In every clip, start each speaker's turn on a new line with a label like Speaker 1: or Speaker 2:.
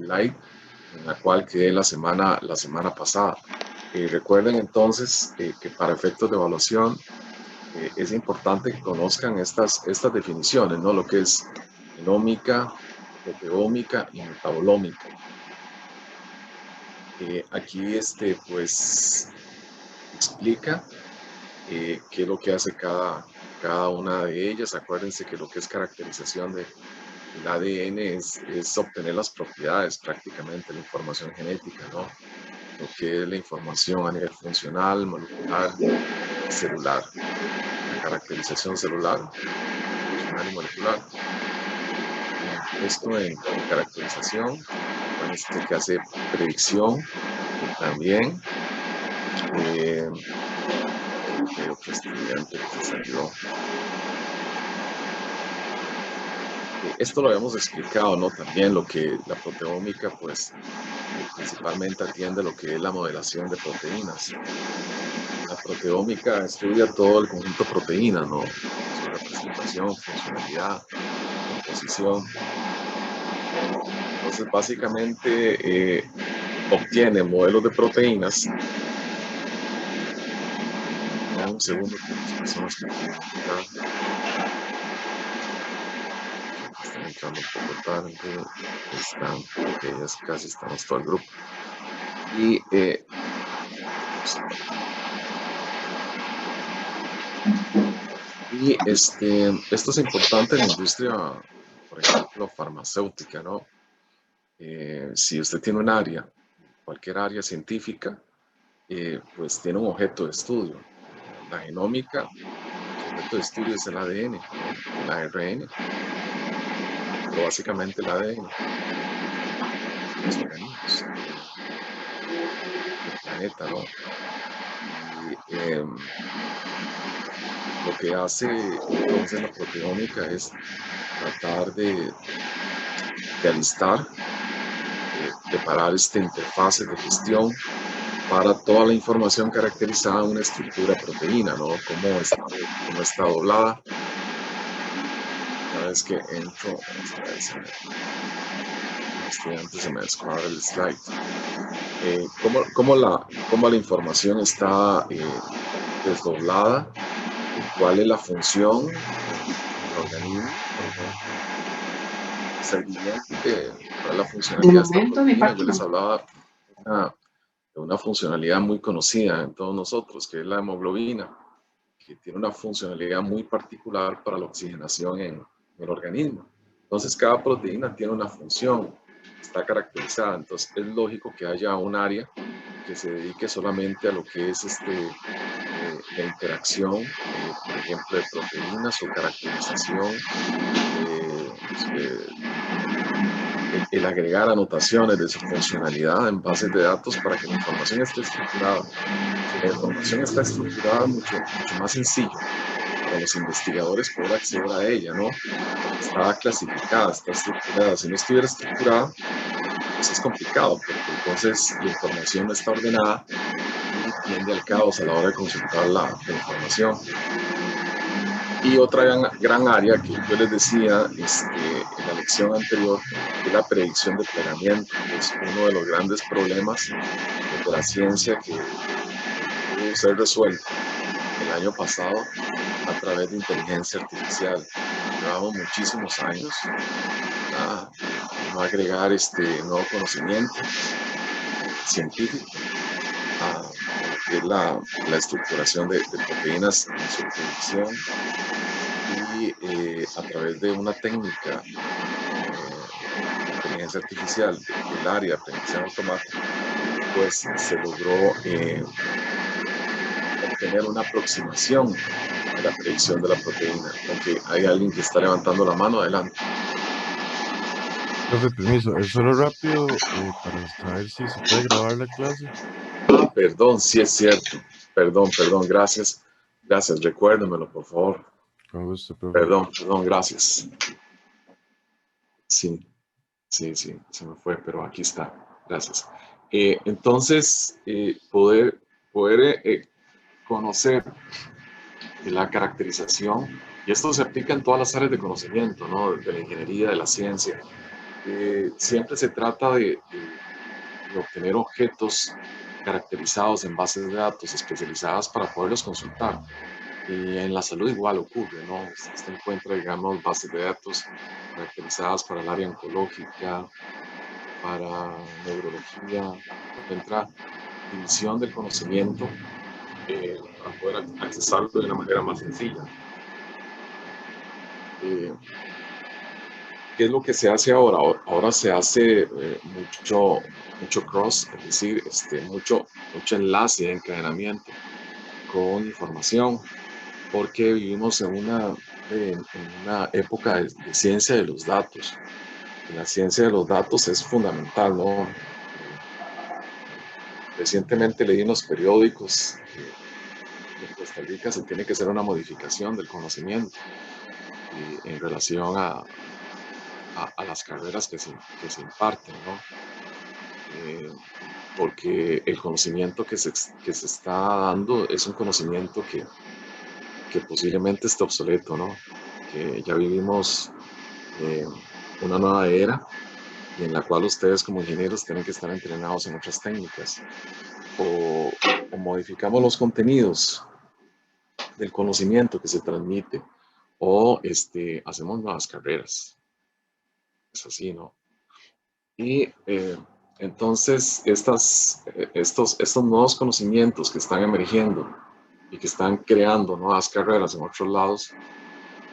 Speaker 1: live en la cual quedé la semana pasada. Recuerden entonces que para efectos de evaluación es importante que conozcan estas definiciones, ¿no? Lo que es genómica, proteómica y metabolómica. Aquí pues explica qué es lo que hace cada una de ellas. Acuérdense que lo que es caracterización del ADN es obtener las propiedades, prácticamente la información genética, ¿no? Lo que es la información a nivel funcional, molecular y celular. La caracterización celular, funcional y molecular. Esto en caracterización, acuérdense que hace predicción también. Creo que estudiante que se salió. Esto lo habíamos explicado, ¿no? También lo que la proteómica, pues, principalmente atiende lo que es la modelación de proteínas. La proteómica estudia todo el conjunto de proteínas, ¿no? Su representación, funcionalidad, composición. Entonces, básicamente, obtiene modelos de proteínas. Un segundo, que las personas que están entrando un poco tarde, ok, ya casi estamos todo el grupo. Esto es importante en la industria, por ejemplo, farmacéutica, ¿no? Si usted tiene un área, cualquier área científica, pues tiene un objeto de estudio. La genómica, el objeto de estudio es el ADN, el ARN, pero básicamente el ADN, los organismos, el planeta, ¿no? Y lo que hace entonces la proteómica es tratar de alistar, preparar interfaces de gestión para toda la información caracterizada en una estructura proteína, ¿no? Cómo está doblada. Una vez que entro, estudiantes se me descuadra el slide. Cómo la información está desdoblada, cuál es la función del organismo, seguidamente, cuál es la funcionalidad de esta proteína. Yo les hablaba de una funcionalidad muy conocida en todos nosotros, que es la hemoglobina, que tiene una funcionalidad muy particular para la oxigenación en el organismo. Entonces, cada proteína tiene una función, está caracterizada. Entonces, es lógico que haya un área que se dedique solamente a lo que es la interacción, por ejemplo, de proteínas, su caracterización, el agregar anotaciones de su funcionalidad en bases de datos para que la información esté estructurada. Si la información está estructurada, mucho más sencillo para los investigadores poder acceder a ella, ¿no? Está clasificada, está estructurada. Si no estuviera estructurada, pues es complicado, porque entonces la información no está ordenada y tiende al caos a la hora de consultar la información. Y otra gran área que yo les decía en la lección anterior es la predicción de plegamiento, que es uno de los grandes problemas de la ciencia que pudo ser resuelto el año pasado a través de inteligencia artificial. Llevamos muchísimos años a agregar nuevo conocimiento científico a lo que es la estructuración de proteínas en su producción, y a través de una técnica de inteligencia artificial del área de aprendizaje automático, pues se logró obtener una aproximación de la predicción de la proteína. Aunque hay alguien que está levantando la mano, adelante.
Speaker 2: Profe, permiso, es solo rápido para saber si se puede grabar la clase.
Speaker 1: Perdón, sí es cierto. Perdón, gracias. Gracias, recuérdemelo, por favor.
Speaker 2: Con gusto, profe.
Speaker 1: Perdón, gracias. Sí, se me fue, pero aquí está. Gracias. Entonces, poder conocer la caracterización, y esto se aplica en todas las áreas de conocimiento, ¿no? De la ingeniería, de la ciencia. siempre se trata de obtener objetos caracterizados en bases de datos especializadas para poderlos consultar. Y en la salud igual ocurre, ¿no? Usted encuentra, digamos, bases de datos caracterizadas para el área oncológica, para neurología, encuentra división del conocimiento para poder accesarlo de una manera más sencilla. ¿Qué es lo que se hace ahora? Ahora se hace mucho cross, es decir, mucho enlace de encadenamiento con información, porque vivimos en una época de ciencia de los datos. Y la ciencia de los datos es fundamental, ¿no? Recientemente leí en los periódicos que en Costa Rica se tiene que hacer una modificación del conocimiento en relación a las carreras que se imparten, ¿no? Porque el conocimiento que se está dando es un conocimiento que posiblemente esté obsoleto, ¿no? Que ya vivimos una nueva era y en la cual ustedes como ingenieros tienen que estar entrenados en otras técnicas. O modificamos los contenidos del conocimiento que se transmite o hacemos nuevas carreras. Es así, ¿no? Y entonces estos nuevos conocimientos que están emergiendo y que están creando nuevas carreras en otros lados,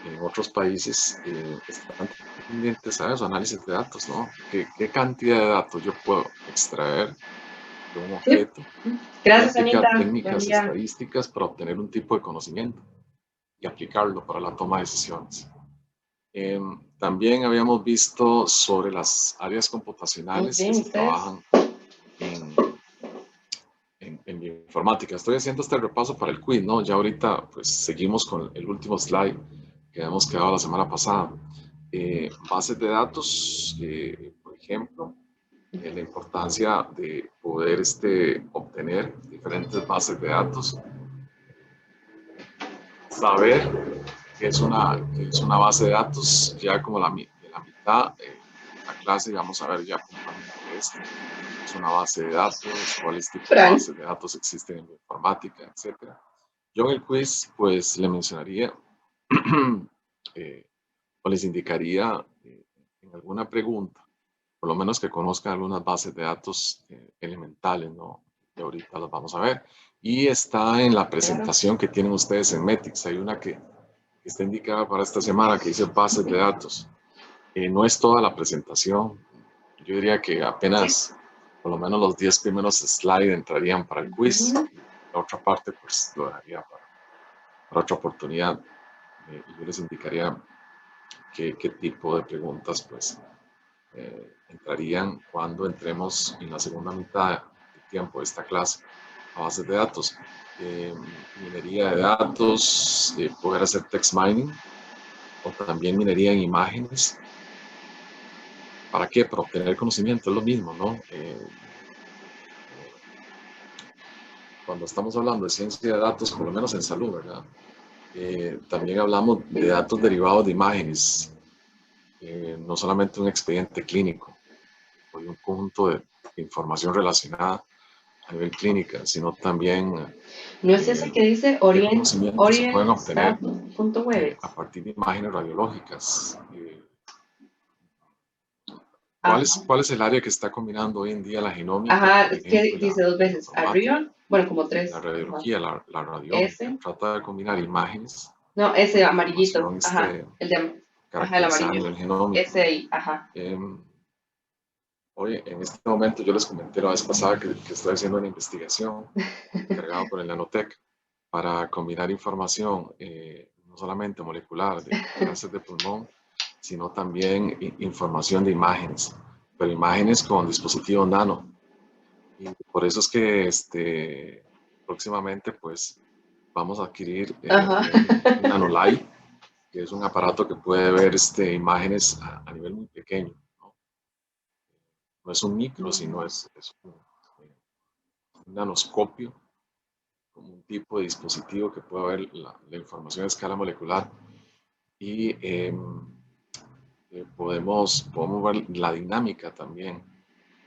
Speaker 1: en otros países, están pendientes a eso, análisis de datos, ¿no? ¿Qué cantidad de datos yo puedo extraer de un
Speaker 3: Sí.
Speaker 1: objeto y
Speaker 3: Gracias,
Speaker 1: aplicar
Speaker 3: Anita. Buen
Speaker 1: técnicas
Speaker 3: día.
Speaker 1: estadísticas para obtener un tipo de conocimiento y aplicarlo para la toma de decisiones? También habíamos visto sobre las áreas computacionales
Speaker 3: Muy bien,
Speaker 1: que se
Speaker 3: ¿ustedes?
Speaker 1: trabajan en bioinformática. Estoy haciendo este repaso para el quiz, ¿no? Ya ahorita pues seguimos con el último slide que habíamos quedado la semana pasada. Bases de datos, por ejemplo, la importancia de poder obtener diferentes bases de datos, saber que es una base de datos, ya como de la mitad de la clase vamos a ver ya puntualmente esto. Es una base de datos, cuáles tipos de bases de datos existen en la informática, etc. Yo en el quiz pues le mencionaría o les indicaría en alguna pregunta, por lo menos que conozcan algunas bases de datos elementales, ¿no? Que ahorita las vamos a ver. Y está en la presentación que tienen ustedes en Metix. Hay una que está indicada para esta semana que dice bases de datos. No es toda la presentación. Yo diría que apenas por lo menos los 10 primeros slides entrarían para el quiz. La otra parte pues lo dejaría para otra oportunidad. Y yo les indicaría qué tipo de preguntas pues entrarían cuando entremos en la segunda mitad del tiempo de esta clase a bases de datos. Minería de datos, poder hacer text mining o también minería en imágenes. ¿Para qué? Para obtener conocimiento, es lo mismo, ¿no? Cuando estamos hablando de ciencia de datos, por lo menos en salud, ¿verdad? También hablamos de datos derivados de imágenes, no solamente un expediente clínico o de un conjunto de información relacionada a nivel clínica, sino también
Speaker 3: ¿No es ese que dice
Speaker 1: qué conocimientos se pueden obtener
Speaker 3: orientstatus.web?
Speaker 1: a partir de imágenes radiológicas.
Speaker 3: Ajá.
Speaker 1: ¿Cuál es el área que está combinando hoy en día la genómica,
Speaker 3: Ajá,
Speaker 1: por
Speaker 3: es que
Speaker 1: ejemplo,
Speaker 3: dice dos veces. Arriba, bueno, como
Speaker 1: la
Speaker 3: tres.
Speaker 1: radiología, la radiómica?
Speaker 3: Ese.
Speaker 1: Trata de combinar imágenes
Speaker 3: No, ese amarillito.
Speaker 1: información
Speaker 3: Ajá. El de. Ajá, el
Speaker 1: caracterizada a
Speaker 3: amarillo.
Speaker 1: nivel genómico.
Speaker 3: Ese ahí. Ajá.
Speaker 1: Hoy, en este momento, yo les comenté la vez pasada que estoy haciendo una investigación encargado por el Nanotech para combinar información no solamente molecular de cáncer de pulmón, sino también información de imágenes, pero imágenes con dispositivos nano. Y por eso es que próximamente pues vamos a adquirir un Nanolight, que es un aparato que puede ver imágenes a nivel muy pequeño. No es un micro, sino es un nanoscopio, como un tipo de dispositivo que puede ver la información a escala molecular y podemos ver la dinámica también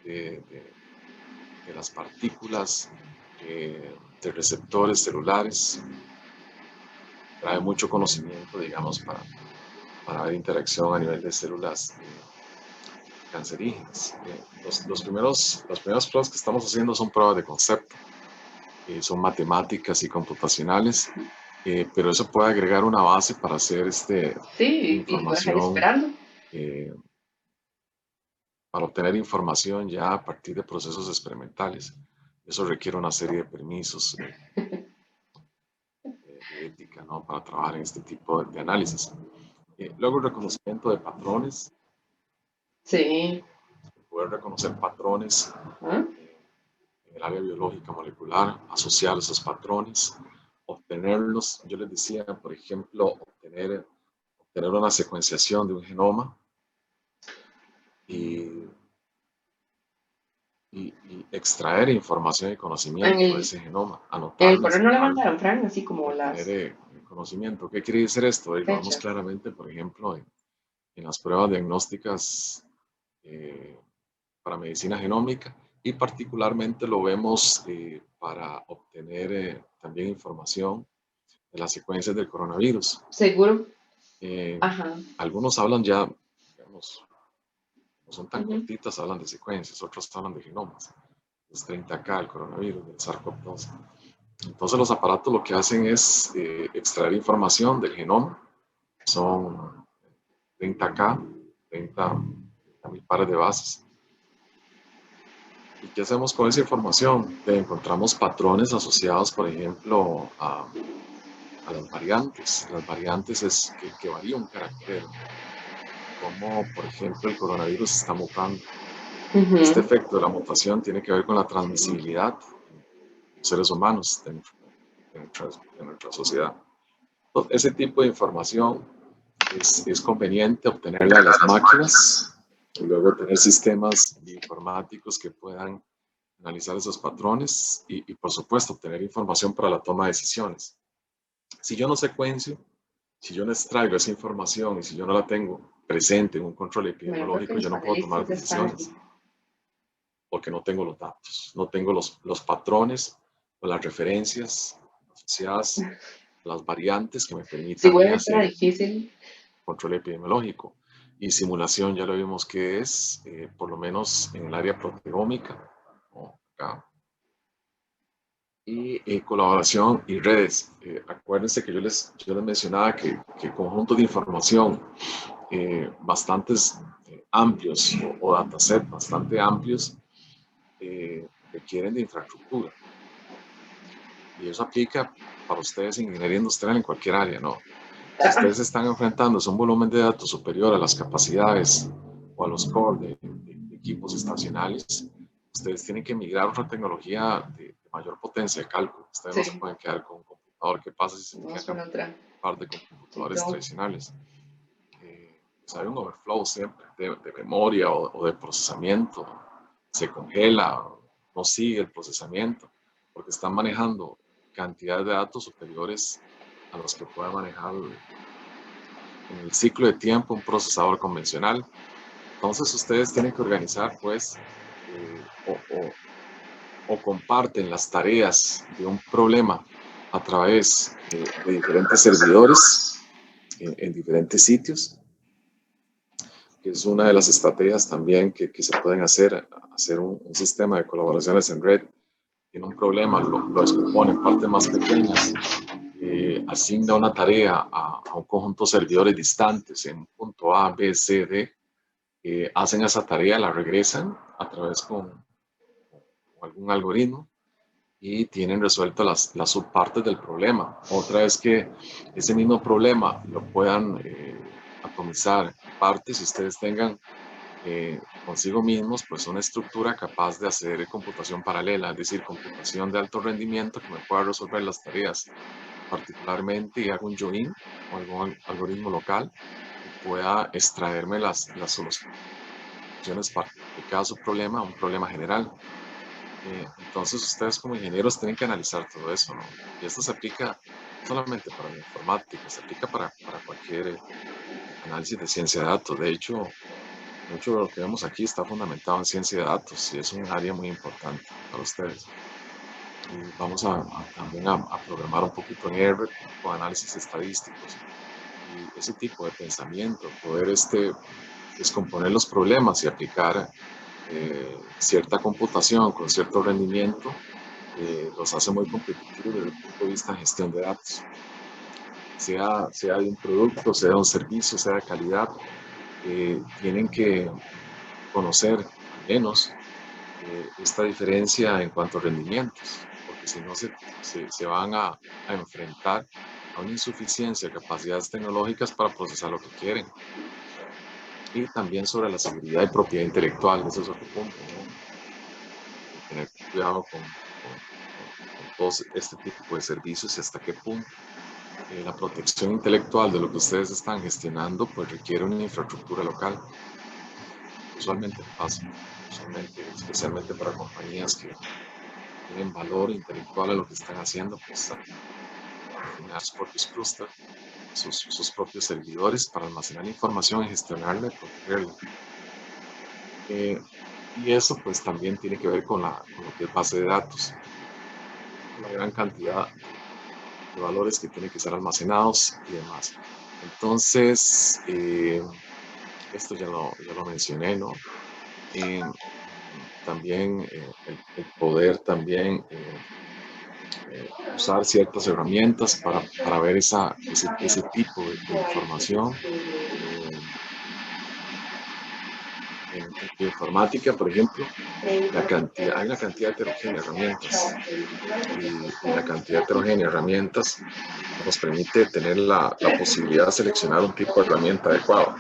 Speaker 1: de las partículas, de receptores celulares. Trae mucho conocimiento, digamos, para ver interacción a nivel de células cancerígenas. Las primeras pruebas que estamos haciendo son pruebas de concepto, son matemáticas y computacionales, pero eso puede agregar una base para hacer
Speaker 3: Sí, y puedes ir
Speaker 1: información,
Speaker 3: esperando.
Speaker 1: para obtener información ya a partir de procesos experimentales. Eso requiere una serie de permisos de ética, ¿no? Para trabajar en este tipo de análisis. Luego el reconocimiento de patrones,
Speaker 3: Sí.
Speaker 1: poder reconocer patrones
Speaker 3: ¿Ah?
Speaker 1: en el área biológica molecular, asociar esos patrones, obtenerlos. Yo les decía, por ejemplo, obtener una secuenciación de un genoma y extraer información y conocimiento de ese genoma,
Speaker 3: En el
Speaker 1: anotarlo y
Speaker 3: correo no le
Speaker 1: salvarlo,
Speaker 3: mandaron, Fran, así como
Speaker 1: obtener
Speaker 3: las
Speaker 1: conocimiento. ¿Qué quiere decir esto? Lo vemos
Speaker 3: fechas.
Speaker 1: claramente, por ejemplo, en las pruebas diagnósticas para medicina genómica y particularmente lo vemos para obtener también información de las secuencias del coronavirus.
Speaker 3: Seguro.
Speaker 1: Eh,
Speaker 3: Ajá.
Speaker 1: Algunos hablan ya, digamos, no son tan
Speaker 3: Ujú.
Speaker 1: cortitas, hablan de secuencias, otros hablan de genomas. Es 30K el coronavirus, del SARS-CoV-2. Entonces los aparatos lo que hacen es extraer información del genoma. Son 30K, 30.000 pares de bases. ¿Y qué hacemos con esa información? Encontramos patrones asociados, por ejemplo, a las variantes. Las variantes es que varía un carácter, como por ejemplo el coronavirus está mutando. Este
Speaker 3: Ujú.
Speaker 1: efecto de la mutación tiene que ver con la transmisibilidad en los seres humanos de nuestra sociedad. Entonces, ese tipo de información es conveniente obtenerla de las máquinas y luego tener sistemas informáticos que puedan analizar esos patrones y por supuesto obtener información para la toma de decisiones. Si yo no secuencio, si yo no extraigo esa información y si yo no la tengo presente en un control
Speaker 3: Bueno, creo que
Speaker 1: epidemiológico,
Speaker 3: los
Speaker 1: yo no puedo tomar
Speaker 3: panelistas están
Speaker 1: decisiones
Speaker 3: aquí.
Speaker 1: porque no tengo los datos, no tengo los patrones o las referencias asociadas a las variantes que me
Speaker 3: Si
Speaker 1: permitan a mí
Speaker 3: vuelve a estar
Speaker 1: hacer
Speaker 3: difícil,
Speaker 1: control epidemiológico. Y simulación ya lo vimos que es, por lo menos en el área proteómica, ¿no? Acá. Y colaboración y redes. Acuérdense que yo les mencionaba que conjuntos de información bastantes amplios o datasets bastante amplios requieren de infraestructura. Y eso aplica para ustedes en ingeniería industrial en cualquier área, ¿no? Si ustedes están enfrentando a un volumen de datos superior a las capacidades o a los core de equipos estacionales, ustedes tienen que migrar a otra tecnología de mayor potencia de cálculo. Ustedes no se
Speaker 3: sí,
Speaker 1: pueden quedar con un computador. ¿Qué pasa si se
Speaker 3: vamos
Speaker 1: quedan
Speaker 3: con
Speaker 1: con
Speaker 3: otra.
Speaker 1: un par de computadores
Speaker 3: Yo,
Speaker 1: tradicionales? Pues hay un overflow siempre de memoria o de procesamiento. Se congela, no sigue el procesamiento, porque están manejando cantidades de datos superiores a los que puede manejar en el ciclo de tiempo un procesador convencional. Entonces ustedes tienen que organizar, pues, o comparten las tareas de un problema a través de diferentes servidores en diferentes sitios, que es una de las estrategias también que se pueden hacer un sistema de colaboraciones en red. Tiene un problema, lo descompone en partes más pequeñas, asigna una tarea a un conjunto de servidores distantes en punto A, B, C, D, hacen esa tarea, la regresan a través con algún algoritmo y tienen resueltas las subpartes del problema. Otra es que ese mismo problema lo puedan atomizar en partes y ustedes tengan consigo mismos pues una estructura capaz de hacer computación paralela, es decir, computación de alto rendimiento que me pueda resolver las tareas particularmente y hago un join o algún algoritmo local y pueda extraerme las soluciones para cada subproblema a un problema general. Entonces ustedes como ingenieros tienen que analizar todo eso, ¿no? Y esto se aplica solamente para la informática, se aplica para cualquier análisis de ciencia de datos. De hecho, mucho de lo que vemos aquí está fundamentado en ciencia de datos y es un área muy importante para ustedes. Y vamos también a programar un poquito en R con análisis estadísticos y ese tipo de pensamiento, poder descomponer los problemas y aplicar cierta computación con cierto rendimiento, los hace muy competitivos desde el punto de vista de gestión de datos. Sea de un producto, sea de un servicio, sea de calidad, tienen que conocer al menos esta diferencia en cuanto a rendimientos, porque si no se van a enfrentar a una insuficiencia de capacidades tecnológicas para procesar lo que quieren. Y también sobre la seguridad y propiedad intelectual, ese es otro punto, ¿no? Tener cuidado con todo este tipo de servicios y hasta qué punto la protección intelectual de lo que ustedes están gestionando pues requiere una infraestructura local. Usualmente pasa, especialmente para compañías que tienen valor intelectual a lo que están haciendo, pues al final sus propios clústeres, sus propios servidores para almacenar información y gestionarla y protegerla. Y eso pues también tiene que ver con lo que es base de datos, la gran cantidad de valores que tienen que ser almacenados y demás. Entonces, esto ya lo mencioné, ¿no? También el poder también usar ciertas herramientas para ver ese tipo de información. En informática, por ejemplo, hay una cantidad heterogénea de herramientas y la cantidad heterogénea de herramientas nos permite tener la posibilidad de seleccionar un tipo de herramienta adecuado.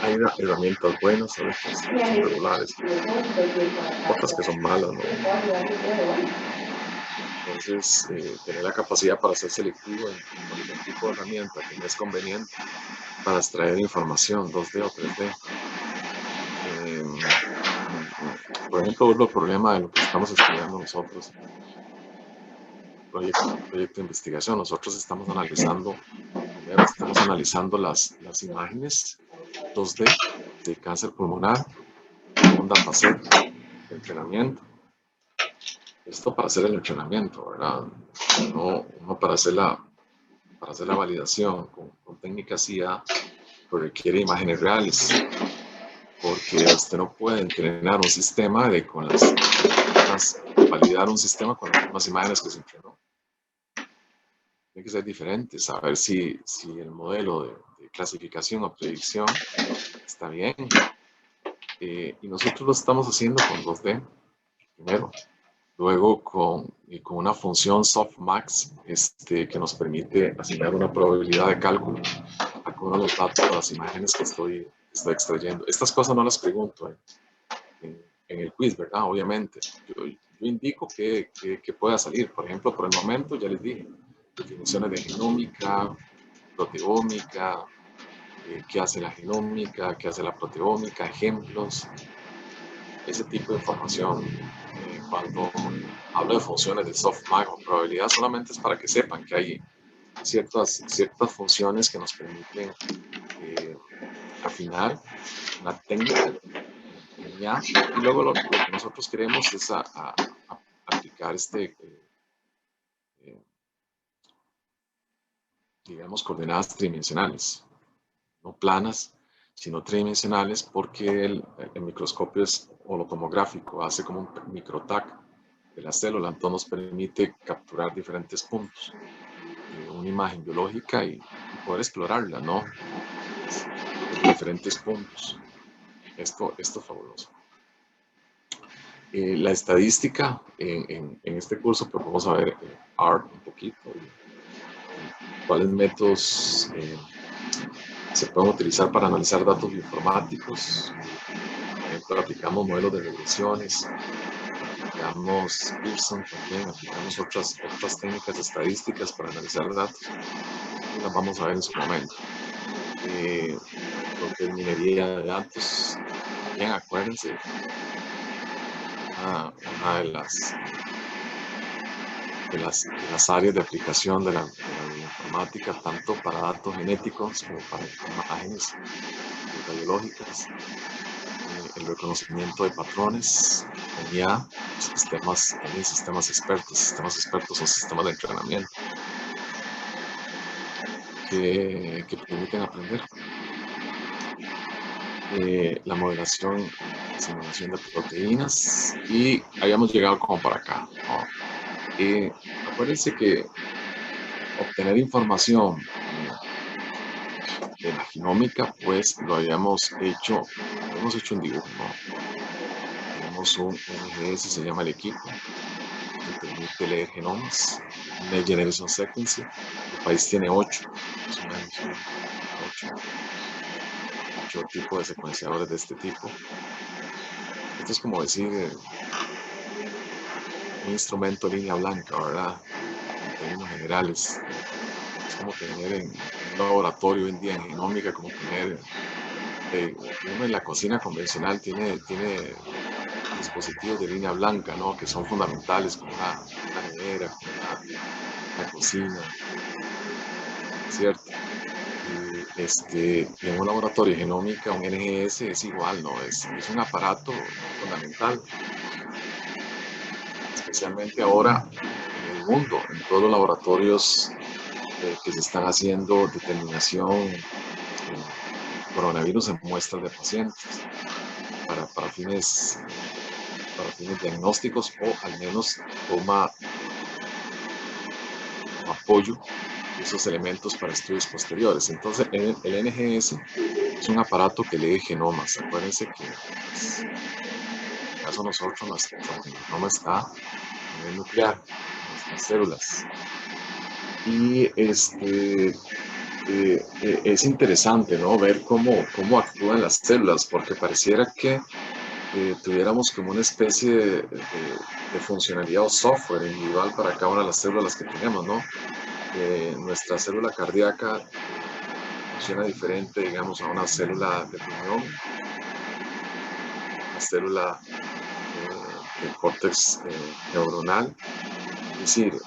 Speaker 1: Hay herramientas buenas, otras que son regulares, otras que son malas, ¿no? Entonces, tener la capacidad para ser selectivo en cualquier tipo de herramienta que no es conveniente para extraer información 2D o 3D. Por ejemplo, el problema de lo que estamos estudiando nosotros, proyecto de investigación, nosotros estamos analizando las imágenes 2D de cáncer pulmonar, un dataset de entrenamiento. Esto para hacer el entrenamiento, ¿verdad? No para hacer la validación con técnicas IA, pues requiere imágenes reales, porque usted no puede entrenar un sistema validar un sistema con las mismas imágenes que se entrenó. Tiene que ser diferente, saber si el modelo de clasificación o predicción está bien. Y nosotros lo estamos haciendo con 2D, primero. Luego con una función softmax que nos permite asignar una probabilidad de cálculo a cada uno de los datos de las imágenes que estoy extrayendo. Estas cosas no las pregunto en el quiz, ¿verdad? Obviamente. Yo indico que pueda salir. Por ejemplo, por el momento ya les dije, definiciones de genómica, proteómica, qué hace la genómica, qué hace la proteómica, ejemplos, ese tipo de información. Cuando hablo de funciones de softmax o probabilidad, solamente es para que sepan que hay ciertas funciones que nos permiten afinar una técnica ya, y luego lo que nosotros queremos es aplicar digamos, coordenadas tridimensionales, no planas, sino tridimensionales, porque el microscopio holotomográfico hace como un microtac de la célula, entonces nos permite capturar diferentes puntos de una imagen biológica y poder explorarla, ¿no? Desde diferentes puntos. Esto es fabuloso. La estadística en este curso, pues vamos a ver R un poquito, cuáles métodos se pueden utilizar para analizar datos bioinformáticos. Por ejemplo, aplicamos modelos de regresiones, aplicamos Pearson también, aplicamos otras técnicas estadísticas para analizar datos. Y las vamos a ver en su momento. Lo que es minería de datos, bien, acuérdense, una de las las áreas de aplicación de la bioinformática, tanto para datos genéticos como para imágenes radiológicas, el reconocimiento de patrones, con IA, también sistemas expertos o sistemas de entrenamiento que permiten aprender. La modelación y simulación de proteínas, y habíamos llegado como para acá, ¿no? Acuérdense que obtener información de la genómica, pues lo habíamos hecho un dibujo, ¿no? Tenemos un NGS, se llama el equipo, que permite leer genomas, Next Generation Sequencing. El país tiene 8, más o menos, 8 tipos de secuenciadores de este tipo. Esto es como decir un instrumento de línea blanca, ¿verdad? En términos generales. Es como tener en un laboratorio hoy en día en genómica, como tener uno en la cocina convencional tiene dispositivos de línea blanca, ¿no? Que son fundamentales, como una nevera, como una cocina, ¿cierto? Y en un laboratorio de genómica, un NGS es igual, ¿no? Es un aparato fundamental, especialmente ahora en el mundo, en todos los laboratorios que se están haciendo determinación coronavirus en muestras de pacientes para fines diagnósticos, o al menos toma como apoyo de esos elementos para estudios posteriores. Entonces, el NGS es un aparato que lee genomas. Acuérdense que, pues, en el caso de nosotros, nuestro genoma está a nivel nuclear, en nuestras células. Y es interesante, ¿no? Ver cómo actúan las células, porque pareciera que tuviéramos como una especie de funcionalidad o software individual para cada una de las células que tenemos, ¿no? Nuestra célula cardíaca funciona diferente, digamos, a una célula de pulmón, una célula del córtex neuronal. Es decir,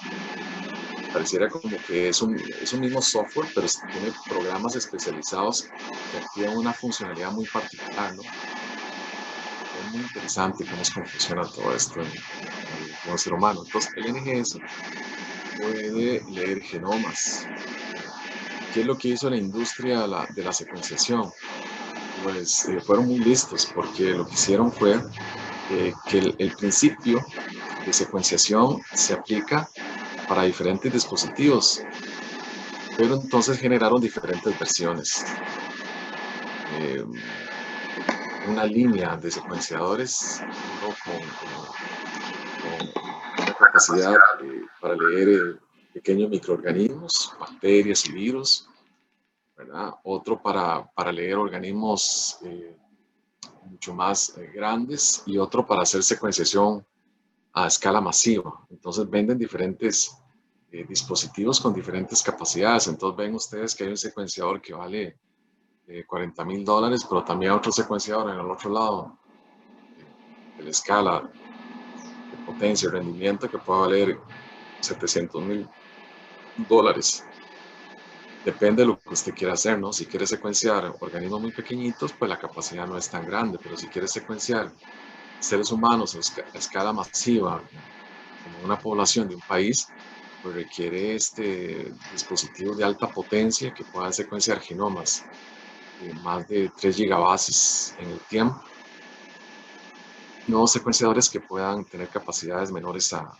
Speaker 1: pareciera como que es un mismo software, pero tiene programas especializados que activan una funcionalidad muy particular, ¿no? Es muy interesante cómo funciona todo esto en el ser humano. Entonces, el NGS puede leer genomas. ¿Qué es lo que hizo la industria de la secuenciación? Pues fueron muy listos, porque lo que hicieron fue que el principio de secuenciación se aplica para diferentes dispositivos, pero entonces generaron diferentes versiones. Una línea de secuenciadores, uno con una capacidad para leer pequeños microorganismos, bacterias y virus, ¿verdad? Otro para leer organismos mucho más grandes, y otro para hacer secuenciación a escala masiva. Entonces venden diferentes dispositivos con diferentes capacidades. Entonces ven ustedes que hay un secuenciador que vale $40,000, pero también hay otro secuenciador en el otro lado de la escala de potencia y rendimiento que puede valer $700,000. Depende de lo que usted quiera hacer, ¿no? Si quiere secuenciar organismos muy pequeñitos, pues la capacidad no es tan grande, pero si quiere secuenciar seres humanos a escala masiva, como una población de un país, pues requiere dispositivos de alta potencia que puedan secuenciar genomas de más de 3 gigabases en el tiempo. Nuevos secuenciadores que puedan tener capacidades menores a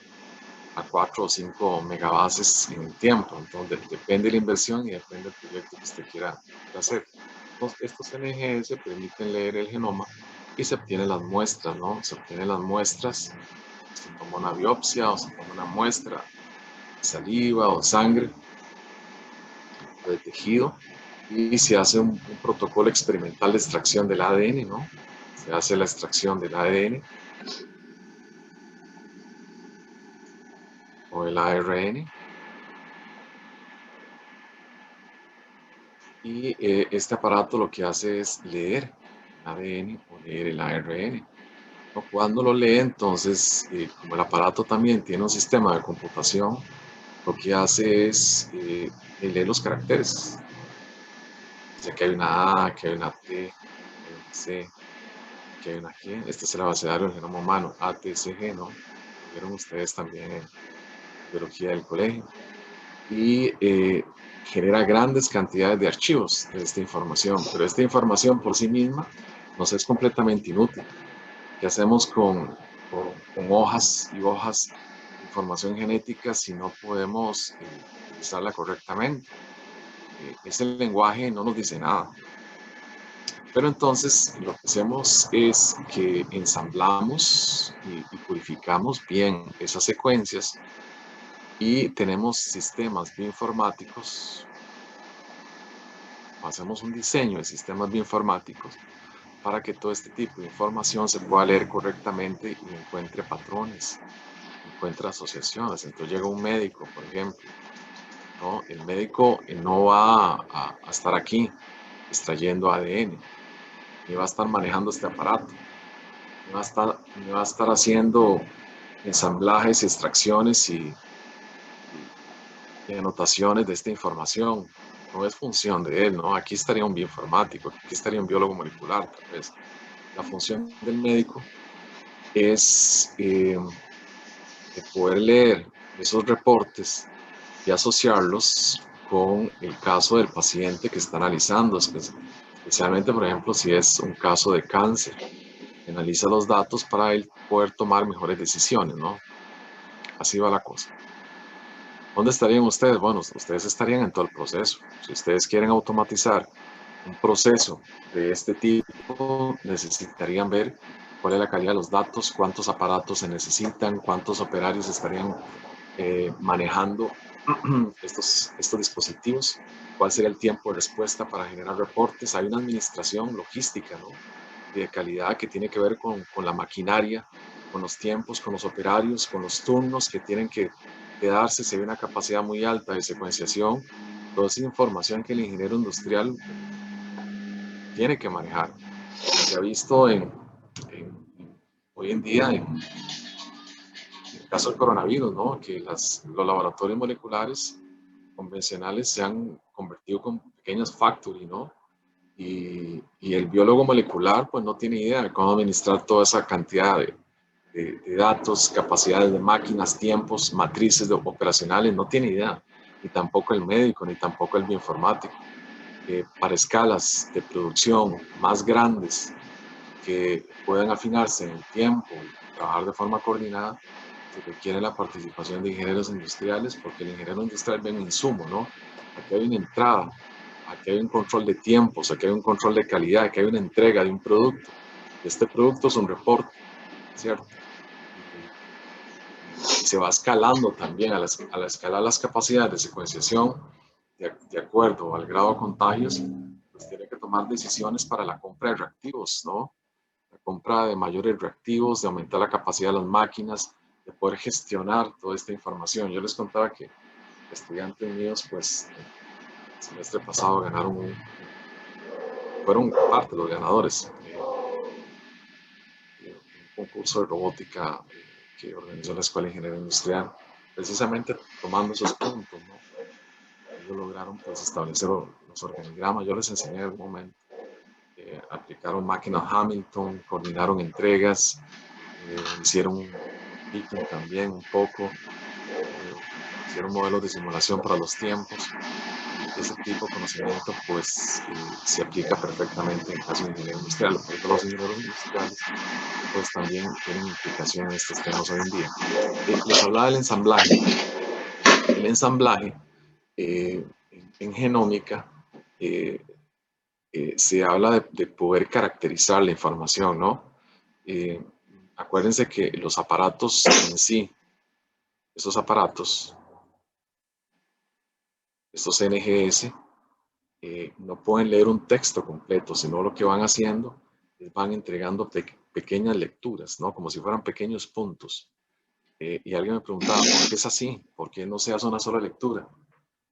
Speaker 1: 4 o 5 megabases en el tiempo. Entonces, depende de la inversión y depende del proyecto que usted quiera hacer. Entonces, estos NGS permiten leer el genoma y se obtienen las muestras, ¿no? Se obtienen las muestras, se toma una biopsia o se toma una muestra de saliva o sangre o de tejido, y se hace un protocolo experimental de extracción del ADN, ¿no? Se hace la extracción del ADN o el ARN. Y este aparato lo que hace es leer el ADN o leer el ARN. ¿no? Cuando lo lee, entonces, como el aparato también tiene un sistema de computación, lo que hace es lee los caracteres. Dice que hay una A, que hay una T, que hay una C, que hay una G. Esta es la base de datos del genoma humano, ATCG, ¿no? Lo vieron ustedes también en biología del colegio. Y genera grandes cantidades de archivos de esta información, pero esta información por sí misma nos es completamente inútil. ¿Qué hacemos con hojas y hojas de información genética si no podemos utilizarla correctamente? Ese lenguaje no nos dice nada. Pero entonces lo que hacemos es que ensamblamos y purificamos bien esas secuencias y tenemos sistemas bioinformáticos, hacemos un diseño de sistemas bioinformáticos para que todo este tipo de información se pueda leer correctamente y encuentre patrones, encuentre asociaciones. Entonces llega un médico, por ejemplo, ¿no? El médico no va a estar aquí extrayendo ADN, ni va a estar manejando este aparato, ni va a estar haciendo ensamblajes, extracciones y anotaciones de esta información. No es función de él, ¿no? Aquí estaría un bioinformático, aquí estaría un biólogo molecular, tal vez. La función del médico es poder leer esos reportes y asociarlos con el caso del paciente que está analizando, especialmente, por ejemplo, si es un caso de cáncer. Analiza los datos para él poder tomar mejores decisiones, ¿no? Así va la cosa. ¿Dónde estarían ustedes? Bueno, ustedes estarían en todo el proceso. Si ustedes quieren automatizar un proceso de este tipo, necesitarían ver cuál es la calidad de los datos, cuántos aparatos se necesitan, cuántos operarios estarían manejando estos dispositivos, cuál sería el tiempo de respuesta para generar reportes. Hay una administración logística, ¿no? De calidad que tiene que ver con la maquinaria, con los tiempos, con los operarios, con los turnos que tienen que darse. Se ve una capacidad muy alta de secuenciación. Toda esa información que el ingeniero industrial tiene que manejar. Se ha visto hoy en día en el caso del coronavirus, ¿no? Que los laboratorios moleculares convencionales se han convertido con pequeñas factories, ¿no? Y el biólogo molecular pues no tiene idea de cómo administrar toda esa cantidad de datos, capacidades de máquinas, tiempos, matrices operacionales, no tiene idea. Ni tampoco el médico, ni tampoco el bioinformático. Para escalas de producción más grandes que puedan afinarse en el tiempo y trabajar de forma coordinada, se requiere la participación de ingenieros industriales, porque el ingeniero industrial ve un insumo, ¿no? Aquí hay una entrada, aquí hay un control de tiempos, aquí hay un control de calidad, aquí hay una entrega de un producto. Este producto es un reporte, ¿cierto? Y se va escalando también a la escalar las capacidades de secuenciación de acuerdo al grado de contagios, pues tiene que tomar decisiones para la compra de reactivos, ¿no? La compra de mayores reactivos, de aumentar la capacidad de las máquinas, de poder gestionar toda esta información. Yo les contaba que estudiantes míos, pues, el semestre pasado fueron parte de los ganadores un concurso de robótica que organizó la Escuela de Ingeniería Industrial, precisamente tomando esos puntos, ¿no? Ellos lograron pues establecer los organigramas, yo les enseñé en algún momento, aplicaron máquinas Hamilton, coordinaron entregas, hicieron picking también un poco, hicieron modelos de simulación para los tiempos. Ese tipo de conocimiento pues se aplica perfectamente en caso de ingeniería industrial, porque los ingenieros industriales pues también tienen implicación en estos temas hoy en día. Les hablaba del ensamblaje. El ensamblaje en genómica se habla de poder caracterizar la información, ¿no? Eh, Acuérdense que los aparatos en sí, esos aparatos, estos NGS, no pueden leer un texto completo, sino lo que van haciendo es van entregando pequeñas lecturas, ¿no? Como si fueran pequeños puntos. Y alguien me preguntaba, ¿por qué es así? ¿Por qué no se hace una sola lectura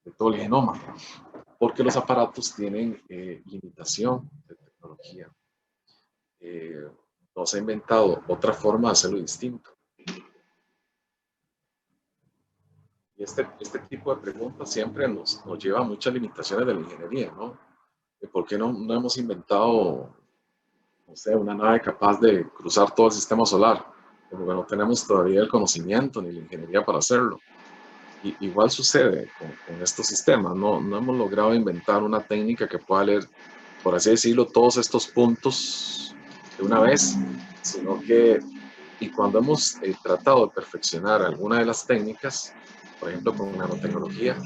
Speaker 1: de todo el genoma? Porque los aparatos tienen limitación de tecnología. no se ha inventado otra forma de hacerlo distinto. Y este tipo de preguntas siempre nos lleva a muchas limitaciones de la ingeniería, ¿no? De ¿por qué no hemos inventado, no sé, una nave capaz de cruzar todo el sistema solar? Porque no tenemos todavía el conocimiento ni la ingeniería para hacerlo. Y igual sucede con estos sistemas, no hemos logrado inventar una técnica que pueda leer, por así decirlo, todos estos puntos de una vez, sino que, y cuando hemos tratado de perfeccionar alguna de las técnicas, por ejemplo con nanotecnología,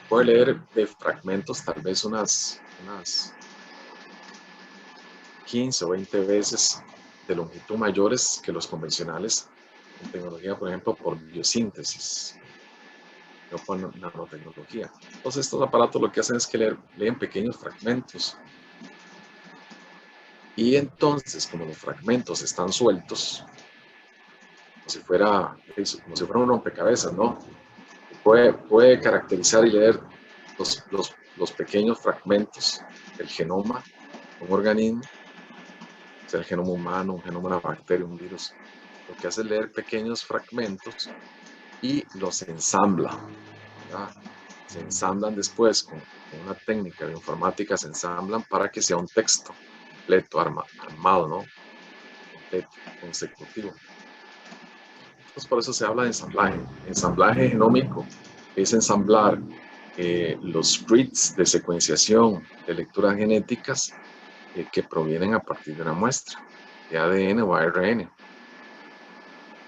Speaker 1: puede leer de fragmentos tal vez unas 15 o 20 veces de longitud mayores que los convencionales en tecnología, por ejemplo, por biosíntesis, no por nanotecnología. Entonces estos aparatos lo que hacen es que leen pequeños fragmentos. Y entonces, como los fragmentos están sueltos, como si fuera un rompecabezas, ¿no? Puede caracterizar y leer los pequeños fragmentos del genoma de un organismo, sea el genoma humano, un genoma de una bacteria, un virus. Lo que hace es leer pequeños fragmentos y los ensambla, ¿verdad? Se ensamblan después con una técnica de informática, se ensamblan para que sea un texto completo, armado, ¿no? Completo, consecutivo. Entonces, por eso se habla de ensamblaje. Ensamblaje genómico es ensamblar los scripts de secuenciación de lecturas genéticas que provienen a partir de una muestra de ADN o ARN.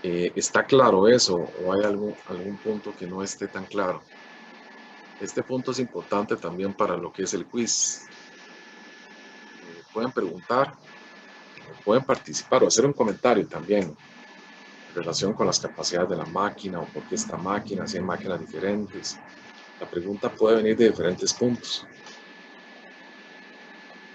Speaker 1: ¿Está claro eso o hay algún punto que no esté tan claro? Este punto es importante también para lo que es el quiz. Pueden preguntar, pueden participar o hacer un comentario también en relación con las capacidades de la máquina o por qué esta máquina, si hay máquinas diferentes. La pregunta puede venir de diferentes puntos.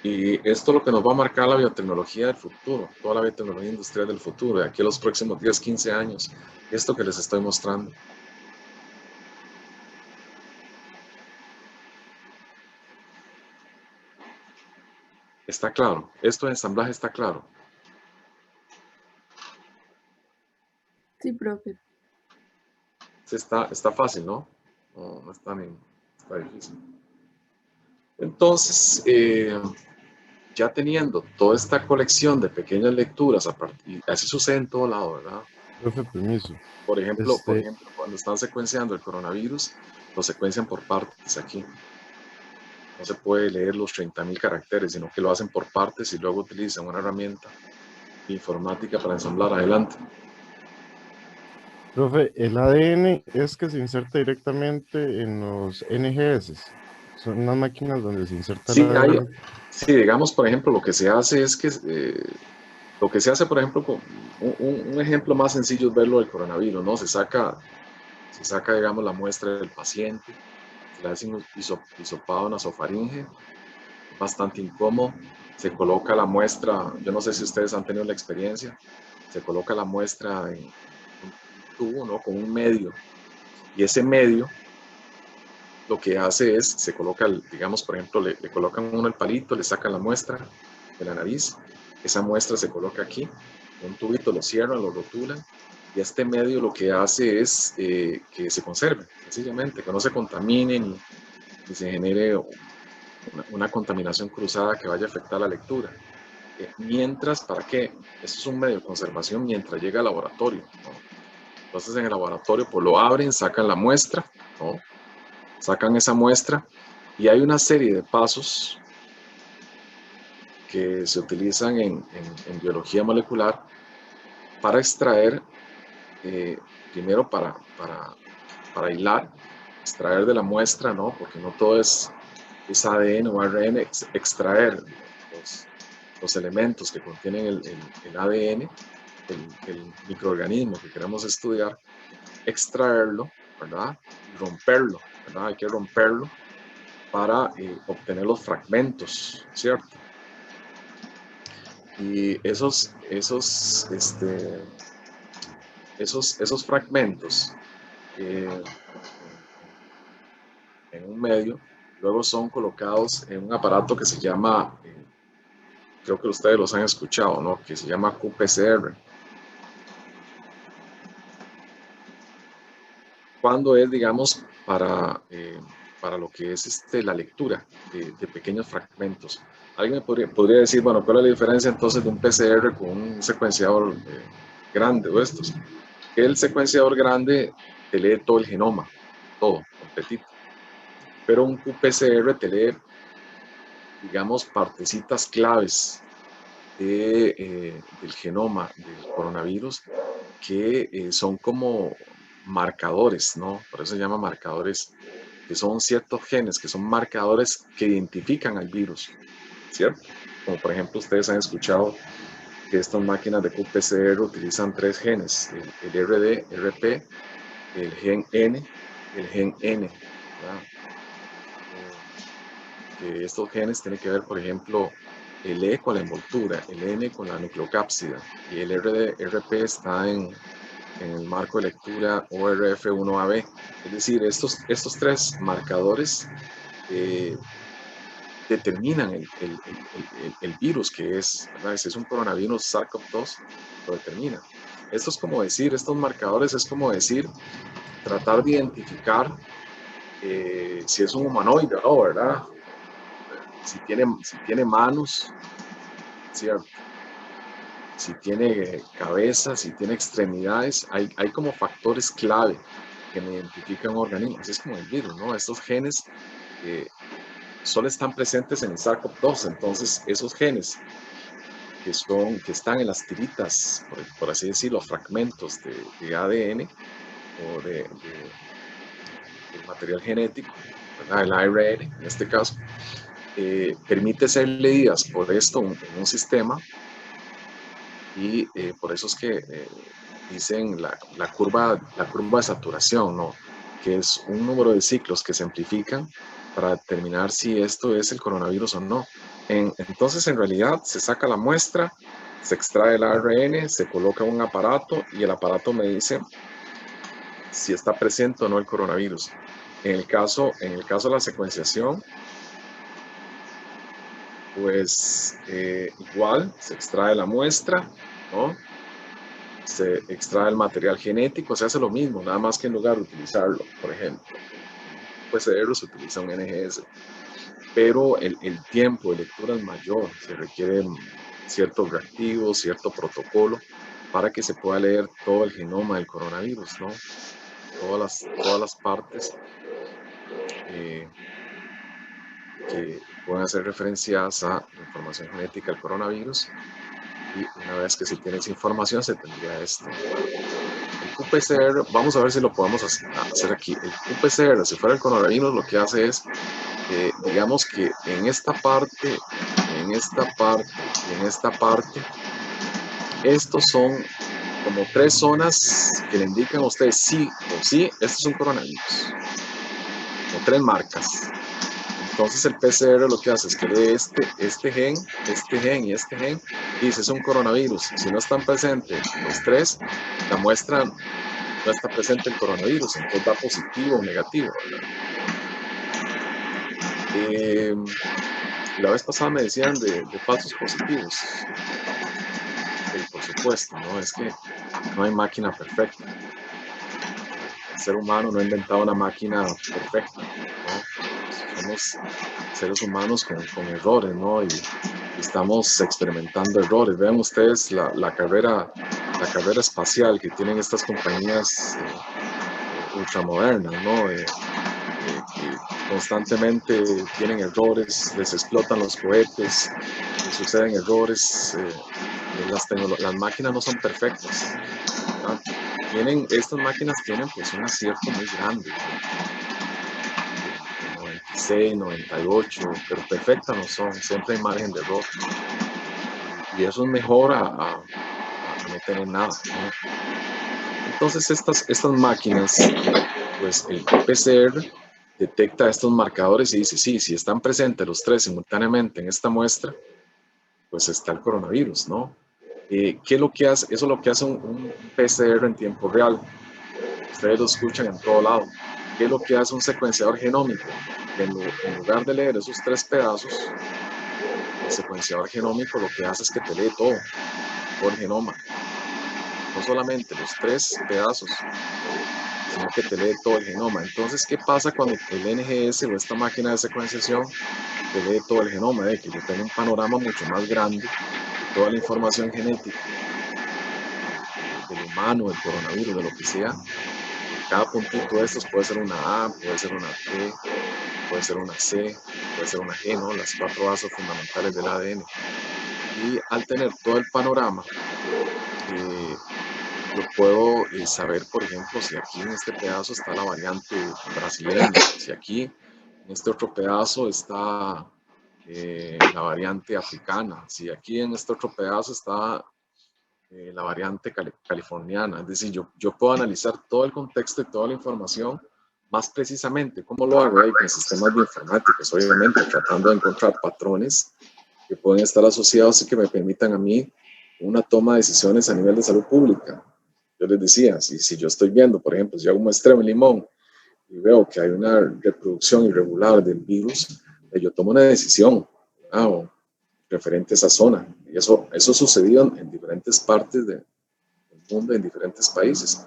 Speaker 1: Y esto es lo que nos va a marcar la biotecnología del futuro, toda la biotecnología industrial del futuro, de aquí a los próximos 10, 15 años. Esto que les estoy mostrando. ¿Está claro? Esto de ensamblaje está claro.
Speaker 4: Sí, profe.
Speaker 1: Está fácil, ¿no? No está difícil. Entonces, ya teniendo toda esta colección de pequeñas lecturas, y así sucede en todo lado, ¿verdad?
Speaker 2: Profe, permiso.
Speaker 1: Por ejemplo, cuando están secuenciando el coronavirus, lo secuencian por partes aquí. No se puede leer los 30.000 caracteres, sino que lo hacen por partes y luego utilizan una herramienta informática para ensamblar adelante.
Speaker 2: Profe, el ADN es que se inserta directamente en los NGS. Son unas máquinas donde se inserta el ADN.
Speaker 1: Sí, digamos, por ejemplo, lo que se hace es que, por ejemplo, un ejemplo más sencillo es verlo del coronavirus, ¿no? Se saca, digamos, la muestra del paciente, se le hace un hisopado nasofaringe, bastante incómodo, se coloca la muestra, yo no sé si ustedes han tenido la experiencia, se coloca la muestra en un tubo, ¿no? Con un medio, y ese medio lo que hace es, se coloca, digamos, por ejemplo, le colocan uno el palito, le sacan la muestra de la nariz, esa muestra se coloca aquí, un tubito lo cierran, lo rotulan, y este medio lo que hace es que se conserve, sencillamente, que no se contamine ni se genere una contaminación cruzada que vaya a afectar la lectura. Mientras, ¿para qué? Eso es un medio de conservación mientras llega al laboratorio, ¿no? Entonces en el laboratorio pues lo abren, sacan la muestra, ¿no? Sacan esa muestra y hay una serie de pasos que se utilizan en biología molecular para extraer, primero para hilar, extraer de la muestra, ¿no? Porque no todo es ADN o ARN, extraer los elementos que contienen el ADN, el microorganismo que queremos estudiar, extraerlo, ¿verdad? Y romperlo, ¿verdad? Hay que romperlo para obtener los fragmentos, ¿cierto? Y esos fragmentos en un medio luego son colocados en un aparato que se llama creo que ustedes los han escuchado, ¿no? Que se llama qPCR. Cuando es, digamos, para lo que es la lectura de pequeños fragmentos. Alguien me podría decir, bueno, ¿cuál es la diferencia entonces de un PCR con un secuenciador grande o estos? Que el secuenciador grande te lee todo el genoma, todo, completito. Pero un qPCR te lee, digamos, partecitas claves del genoma del coronavirus que son como marcadores, ¿no? Por eso se llama marcadores, que son ciertos genes, que son marcadores que identifican al virus, ¿cierto? Como por ejemplo ustedes han escuchado que estas máquinas de qPCR utilizan 3 genes, el RD, RP, el gen N, el gen N, ¿verdad? Que estos genes tienen que ver, por ejemplo, el E con la envoltura, el N con la nucleocápsida y el RP está en el marco de lectura ORF1AB. Es decir, estos 3 marcadores determinan el virus que es, ¿verdad? Si es un coronavirus SARS-CoV-2, lo determina. Esto es como decir, estos marcadores es como decir, tratar de identificar si es un humanoide o no, ¿verdad? Si tiene manos, ¿cierto? Si tiene cabeza, si tiene extremidades, hay como factores clave que me identifican organismos. Así es como el virus, ¿no? Estos genes solo están presentes en el SARS-CoV-2, entonces esos genes que están en las tiritas, por así decirlo, fragmentos de ADN o de material genético, ¿verdad? El ARN en este caso, permite ser leídas por esto en un sistema y por eso es que dicen la curva de saturación, ¿no? Que es un número de ciclos que se amplifican para determinar si esto es el coronavirus o no. Entonces, en realidad, se saca la muestra, se extrae el ARN, se coloca un aparato y el aparato me dice si está presente o no el coronavirus. En el caso de la secuenciación, pues igual se extrae la muestra, ¿no? Se extrae el material genético, se hace lo mismo, nada más que en lugar de utilizarlo, por ejemplo, PCR se utiliza un NGS, pero el tiempo de lectura es mayor, se requieren ciertos reactivos, cierto protocolo para que se pueda leer todo el genoma del coronavirus, ¿no? Todas las partes que pueden ser referenciadas a la información genética del coronavirus, y una vez que se tiene esa información se tendría esto. El qPCR, vamos a ver si lo podemos hacer aquí. El qPCR, si fuera el coronavirus, lo que hace es, digamos que en esta parte, en esta parte y en esta parte, estos son como 3 zonas que le indican a ustedes sí o sí, esto es un coronavirus. O 3 marcas. Entonces el PCR lo que hace es que lee este gen y este gen y dice es un coronavirus. Si no están presentes los 3, la muestra no está presente el coronavirus, entonces da positivo o negativo, ¿verdad? La vez pasada me decían de falsos positivos. Y por supuesto, ¿no? Es que no hay máquina perfecta. El ser humano no ha inventado una máquina perfecta, ¿no? Somos seres humanos con errores, ¿no? Y estamos experimentando errores. Vean ustedes la carrera espacial que tienen estas compañías ultramodernas, ¿no? Que constantemente tienen errores, les explotan los cohetes, les suceden errores. Las máquinas no son perfectas, ¿verdad? Estas máquinas tienen pues un acierto muy grande, 96, 98, pero perfectas no son, siempre hay margen de error. Y eso es mejor a no tener nada, ¿no? Entonces estas máquinas, pues el PCR detecta estos marcadores y dice, sí, si están presentes los 3 simultáneamente en esta muestra, pues está el coronavirus, ¿no? ¿Qué es lo que hace? Eso es lo que hace un PCR en tiempo real. Ustedes lo escuchan en todo lado. ¿Qué es lo que hace un secuenciador genómico? En lugar de leer esos 3 pedazos, secuenciador genómico lo que hace es que te lee todo el genoma. No solamente los 3 pedazos, sino que te lee todo el genoma. Entonces, ¿qué pasa cuando el NGS o esta máquina de secuenciación te lee todo el genoma? Que yo tengo un panorama mucho más grande de toda la información genética del humano, del coronavirus, de lo que sea. Cada puntito de estos puede ser una A, puede ser una T, puede ser una C, puede ser una G, ¿no? Las 4 bases fundamentales del ADN. Y al tener todo el panorama, yo puedo saber, por ejemplo, si aquí en este pedazo está la variante brasileña, si aquí en este otro pedazo está la variante africana, si aquí en este otro pedazo está la variante californiana. Es decir, yo puedo analizar todo el contexto y toda la información más precisamente. ¿Cómo lo hago? Con sistemas bioinformáticos, obviamente, tratando de encontrar patrones que pueden estar asociados y que me permitan a mí una toma de decisiones a nivel de salud pública. Yo les decía, si yo estoy viendo, por ejemplo, si hago un muestreo en limón y veo que hay una reproducción irregular del virus, yo tomo una decisión referente a esa zona. Y eso sucedió en diferentes partes del mundo, en diferentes países.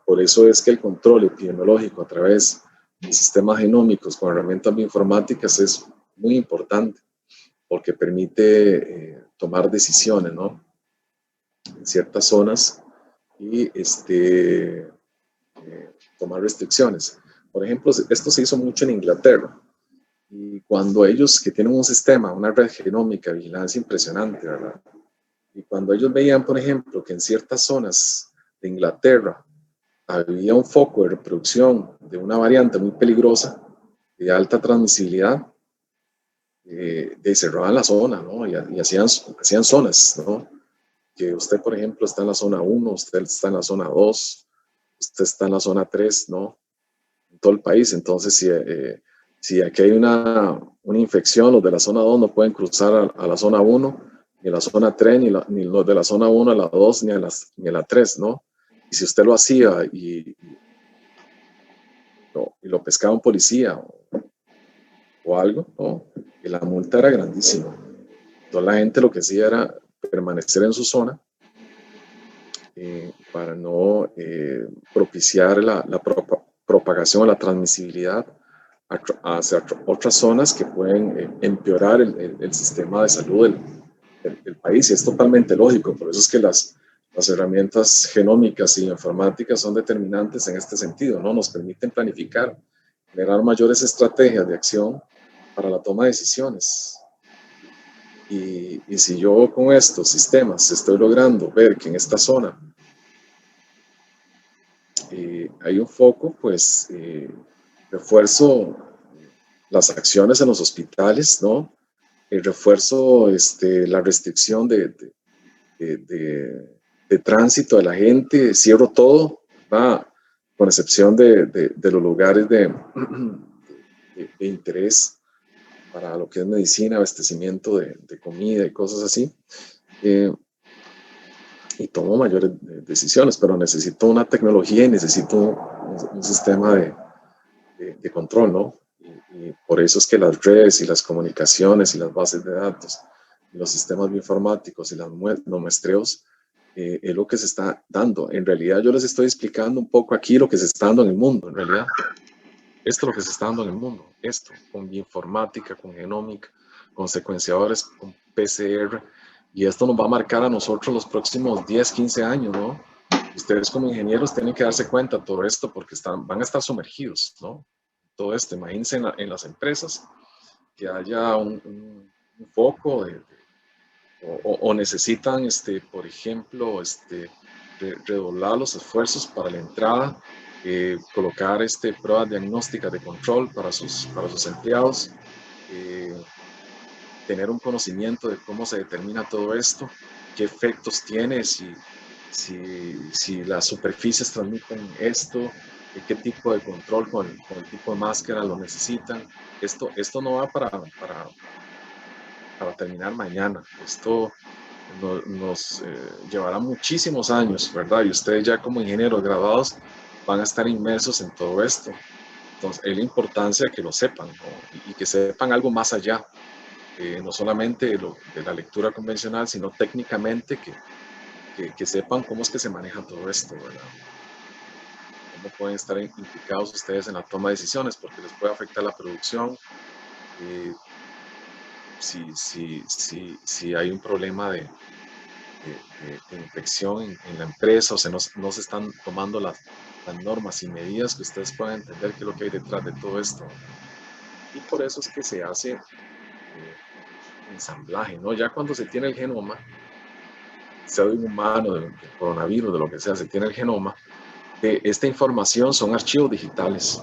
Speaker 1: Por eso es que el control epidemiológico a través de sistemas genómicos con herramientas bioinformáticas es muy importante, porque permite tomar decisiones, ¿no? En ciertas zonas y tomar restricciones. Por ejemplo, esto se hizo mucho en Inglaterra. Y cuando ellos, que tienen un sistema, una red genómica, vigilancia impresionante, ¿verdad? Y cuando ellos veían, por ejemplo, que en ciertas zonas de Inglaterra había un foco de reproducción de una variante muy peligrosa, de alta transmisibilidad, cerraban la zona, ¿no? Y hacían zonas, ¿no? Que usted, por ejemplo, está en la zona 1, usted está en la zona 2, usted está en la zona 3, ¿no? En todo el país. Entonces, si aquí hay una infección, los de la zona 2 no pueden cruzar a la zona 1, ni a la zona 3, ni los de la zona 1 a la 2, ni a la 3, ¿no? Y si usted lo hacía y lo pescaba un policía o algo, ¿no? Y la multa era grandísima. Entonces la gente lo que hacía era permanecer en su zona para no propiciar la propagación o la transmisibilidad hacia otras zonas que pueden empeorar el sistema de salud del país. Y es totalmente lógico, por eso es que las herramientas genómicas y informáticas son determinantes en este sentido, ¿no? Nos permiten planificar, generar mayores estrategias de acción para la toma de decisiones. Y si yo con estos sistemas estoy logrando ver que en esta zona hay un foco, pues refuerzo las acciones en los hospitales, ¿no? Refuerzo la restricción de tránsito de la gente, cierro todo, ¿va? Con excepción de los lugares de interés para lo que es medicina, abastecimiento de comida y cosas así. Y tomo mayores decisiones, pero necesito una tecnología y necesito un sistema de control, ¿no? Y por eso es que las redes y las comunicaciones y las bases de datos, y los sistemas bioinformáticos y los muestreos es lo que se está dando. En realidad yo les estoy explicando un poco aquí lo que se está dando en el mundo, en realidad. Esto es lo que se está dando en el mundo, esto, con bioinformática, con genómica, con secuenciadores, con PCR, y esto nos va a marcar a nosotros los próximos 10, 15 años, ¿no? Ustedes como ingenieros tienen que darse cuenta de todo esto porque van a estar sumergidos, ¿no? Todo esto, imagínense en las empresas que haya un foco o necesitan, por ejemplo, redoblar los esfuerzos para la entrada, colocar pruebas diagnósticas de control para sus empleados, tener un conocimiento de cómo se determina todo esto, qué efectos tiene, si las superficies transmiten esto, qué tipo de control con el tipo de máscara lo necesitan. Esto no va para terminar mañana. Esto nos llevará muchísimos años, ¿verdad? Y ustedes ya como ingenieros graduados van a estar inmersos en todo esto. Entonces, es la importancia de que lo sepan, ¿no? Y que sepan algo más allá no solamente de la lectura convencional, sino técnicamente que sepan cómo es que se maneja todo esto, ¿verdad? Cómo pueden estar implicados ustedes en la toma de decisiones, porque les puede afectar la producción. Si hay un problema de infección en la empresa, o sea, no se están tomando las normas y medidas que ustedes puedan entender qué es lo que hay detrás de todo esto. Y por eso es que se hace ensamblaje, ¿no? Ya cuando se tiene el genoma, sea de un humano, del coronavirus, de lo que sea, se tiene el genoma, de esta información son archivos digitales,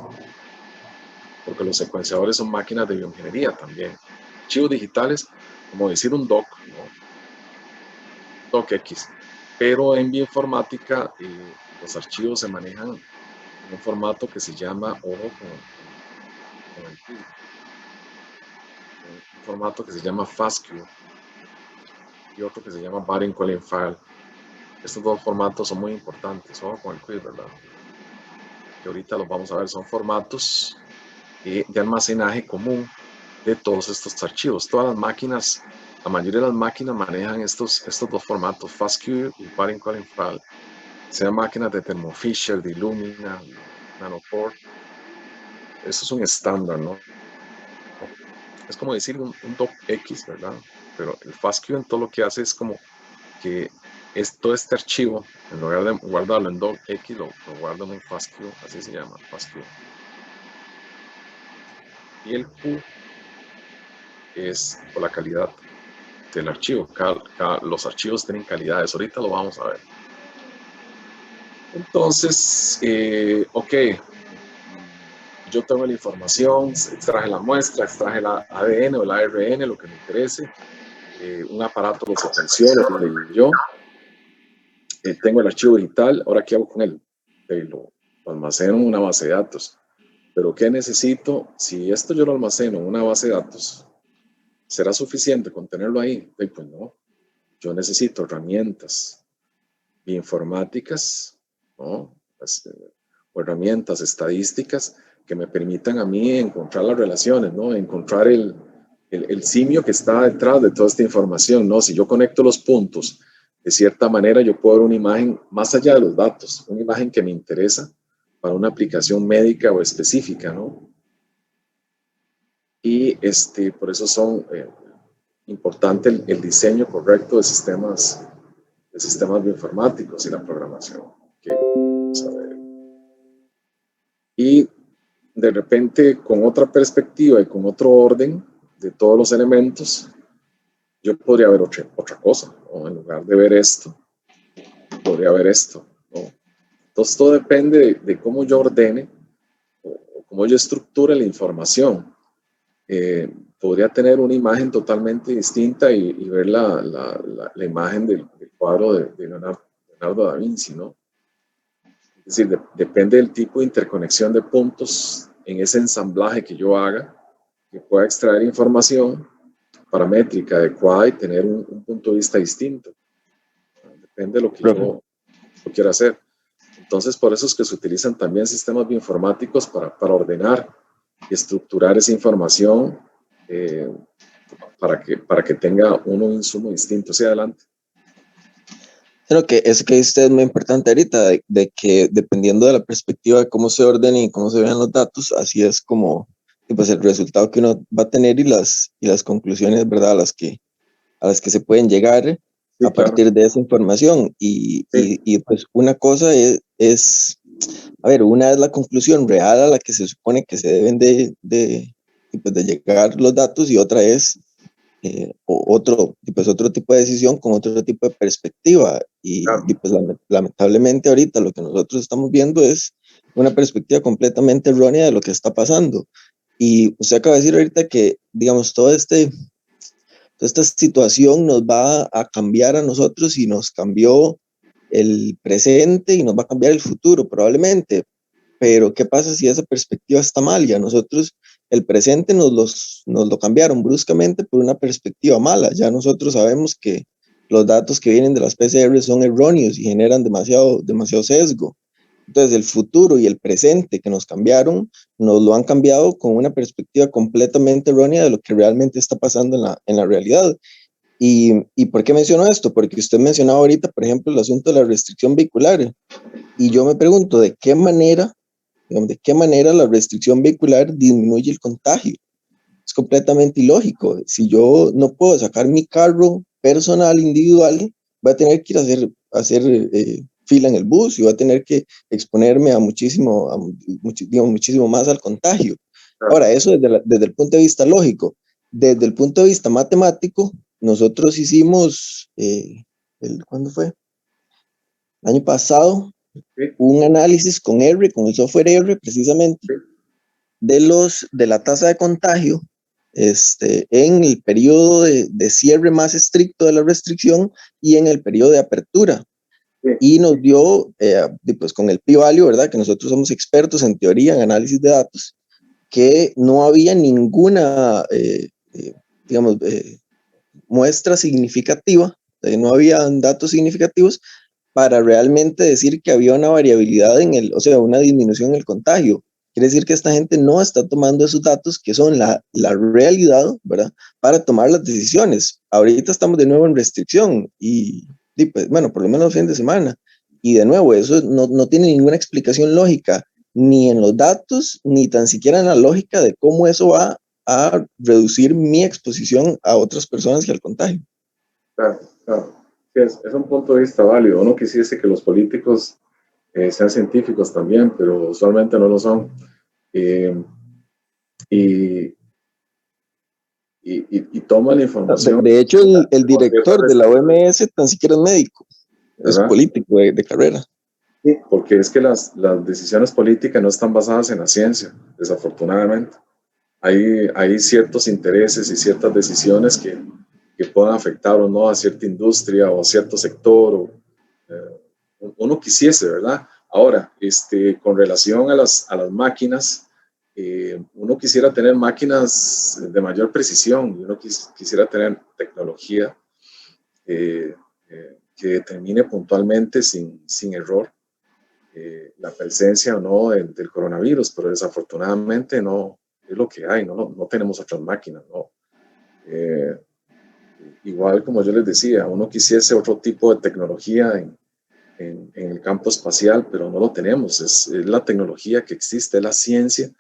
Speaker 1: porque los secuenciadores son máquinas de bioingeniería también. Archivos digitales, como decir un doc, ¿no? DocX, pero en bioinformática los archivos se manejan en un formato que se llama, ojo con el Q, un formato que se llama FASTQ y otro que se llama Body Encoding File. Estos dos formatos son muy importantes, ojo con el quiz, ¿verdad? Que ahorita los vamos a ver, son formatos de almacenaje común de todos estos archivos. Todas las máquinas, la mayoría de las máquinas manejan estos dos formatos, FASTQ y Body Encoding File. Sean máquinas de Thermo Fisher, de Illumina, Nanopore. Eso es un estándar, ¿no? Es como decir un DocX, ¿verdad? Pero el FASTQ en todo lo que hace es como que todo este archivo, en lugar de guardarlo en DocX, lo guardo en un FASTQ, así se llama, FASTQ. Y el Q es por la calidad del archivo. Los archivos tienen calidades, ahorita lo vamos a ver. Entonces, ok, yo tengo la información, extraje la muestra, extraje el ADN o el ARN, lo que me interese, un aparato lo secuenció, lo leyó, tengo el archivo digital, ahora ¿qué hago con él? Lo almaceno en una base de datos. Pero ¿qué necesito? Si esto yo lo almaceno en una base de datos, ¿será suficiente con tenerlo ahí? Pues no, yo necesito herramientas bioinformáticas, ¿no? Pues, o herramientas estadísticas que me permitan a mí encontrar las relaciones, ¿no? Encontrar el simio que está detrás de toda esta información, ¿no? Si yo conecto los puntos, de cierta manera yo puedo ver una imagen más allá de los datos, una imagen que me interesa para una aplicación médica o específica, ¿no? Y por eso son importante el diseño correcto de sistemas bioinformáticos y la programación. Okay. Vamos a ver. Y de repente, con otra perspectiva y con otro orden de todos los elementos, yo podría ver otra cosa, ¿no? En lugar de ver esto, podría ver esto, ¿no? Entonces, todo depende de cómo yo ordene o cómo yo estructure la información. Podría tener una imagen totalmente distinta y ver la imagen del cuadro de Leonardo da Vinci, ¿no? Es decir, depende del tipo de interconexión de puntos en ese ensamblaje que yo haga, que pueda extraer información paramétrica adecuada y tener un punto de vista distinto. Depende de lo que yo quiera hacer. Entonces, por eso es que se utilizan también sistemas bioinformáticos para ordenar y estructurar esa información para que tenga un insumo distinto hacia adelante.
Speaker 5: Creo que eso que dice usted es muy importante ahorita, de que dependiendo de la perspectiva de cómo se ordenen y cómo se vean los datos, así es como pues, el resultado que uno va a tener y las conclusiones, ¿verdad?, a las que se pueden llegar a partir de esa información. Y pues una cosa es, a ver, una es la conclusión real a la que se supone que se deben de llegar los datos, y otra es otro tipo de decisión con otro tipo de perspectiva. Y pues lamentablemente ahorita lo que nosotros estamos viendo es una perspectiva completamente errónea de lo que está pasando. Y usted acaba de decir ahorita que, digamos, toda esta situación nos va a cambiar a nosotros, y nos cambió el presente y nos va a cambiar el futuro probablemente. Pero ¿qué pasa si esa perspectiva está mal? Y a nosotros el presente nos lo cambiaron bruscamente por una perspectiva mala. Ya nosotros sabemos que los datos que vienen de las PCR son erróneos y generan demasiado sesgo. Entonces, el futuro y el presente que nos cambiaron, nos lo han cambiado con una perspectiva completamente errónea de lo que realmente está pasando en la realidad. ¿Y por qué menciono esto? Porque usted mencionaba ahorita, por ejemplo, el asunto de la restricción vehicular. Y yo me pregunto, ¿de qué manera, digamos, de qué manera la restricción vehicular disminuye el contagio? Es completamente ilógico. Si yo no puedo sacar mi carro personal, individual, voy a tener que ir a hacer fila en el bus y voy a tener que exponerme a muchísimo, digamos, muchísimo más al contagio. Ahora, eso desde el punto de vista lógico. Desde el punto de vista matemático, nosotros hicimos, ¿cuándo fue? El año pasado, un análisis con R, con el software R, precisamente, de la tasa de contagio en el periodo de cierre más estricto de la restricción y en el periodo de apertura. Y nos dio, pues con el p-value, ¿verdad? Que nosotros somos expertos en teoría, en análisis de datos, que no había ninguna, digamos, muestra significativa, no había datos significativos para realmente decir que había una variabilidad o sea, una disminución en el contagio. Quiere decir que esta gente no está tomando esos datos que son la realidad, ¿verdad? Para tomar las decisiones. Ahorita estamos de nuevo en restricción y pues, bueno, por lo menos fin de semana. Y de nuevo, eso no tiene ninguna explicación lógica, ni en los datos, ni tan siquiera en la lógica de cómo eso va a reducir mi exposición a otras personas y al contagio.
Speaker 1: Claro, claro. Sí, es un punto de vista válido. Uno quisiese que los políticos sean científicos también, pero usualmente no lo son. Y toman la información.
Speaker 5: De hecho, el director de la OMS tan siquiera es médico, ¿verdad? Es político de carrera.
Speaker 1: Sí, porque es que las decisiones políticas no están basadas en la ciencia, desafortunadamente. Hay ciertos intereses y ciertas decisiones que puedan afectar o no a cierta industria o a cierto sector. Uno quisiese, ¿verdad? Ahora, con relación a las máquinas, uno quisiera tener máquinas de mayor precisión, uno quisiera tener tecnología que determine puntualmente sin error la presencia o no del coronavirus, pero desafortunadamente no es lo que hay, no tenemos otras máquinas, ¿no? Igual como yo les decía, uno quisiese otro tipo de tecnología en el campo espacial, pero no lo tenemos, es la tecnología que existe, es la ciencia